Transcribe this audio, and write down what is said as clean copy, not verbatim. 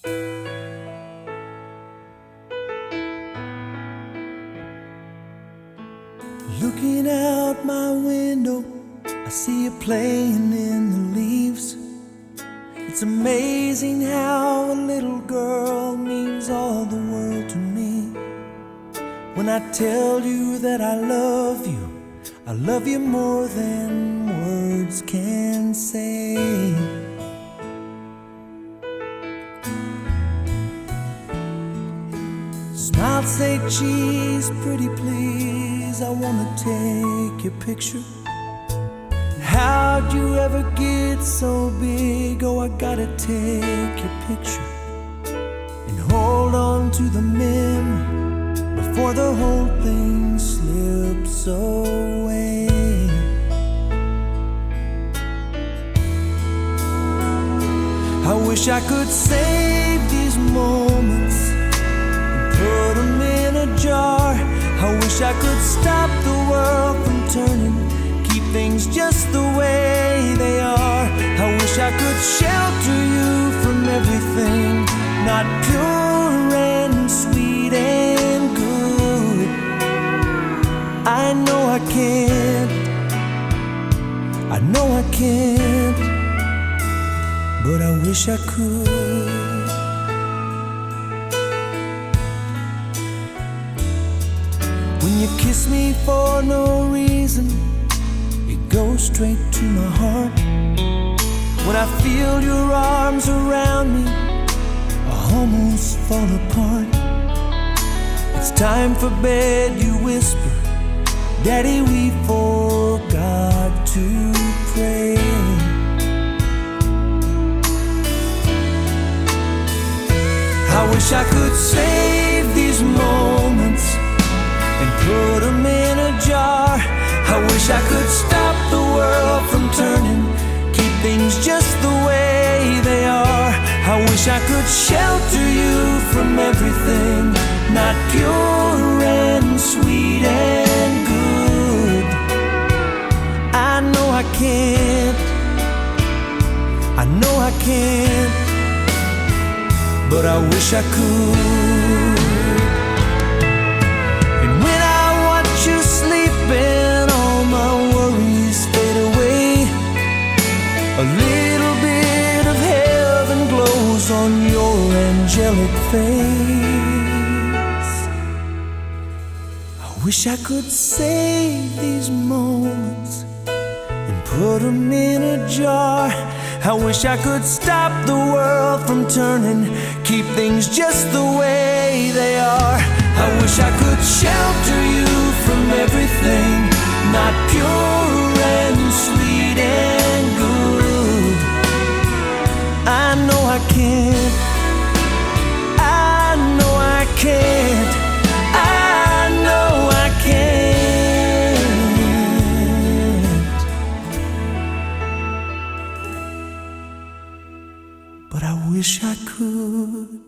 Looking out my window, I see you playing in the leaves. It's amazing how a little girl means all the world to me. When I tell you that I love you more than words can say. Smile, say cheese, pretty please, I wanna take your picture. How'd you ever get so big? Oh, I gotta take your picture and hold on to the memory before the whole thing slips away. I wish I could save these moments and put them in a jar. I wish I could stop the world from turning, keep things just the way they are. I wish I could shelter you from everything not pure and sweet and good. I know I can't, I know I can't, but I wish I could. When you kiss me for no reason, it goes straight to my heart. When I feel your arms around me, I almost fall apart. It's time for bed, you whisper, Daddy, we forgot to pray. I wish I could save these moments and put them in a jar. I wish I could stop the world from turning, keep things just the way they are. I wish I could shelter you from everything not pure and sweet and good. I know I can't, I know I can't, but I wish I could. And when I watch you sleeping, all my worries fade away. A little bit of heaven glows on your angelic face. I wish I could save these moments and put them in a jar. I wish I could stop the world from turning, keep things just the way they are. I wish I could shelter you from everything not pure and sweet and good. I know I can't, I know I can't, I know I can't, but I wish I could.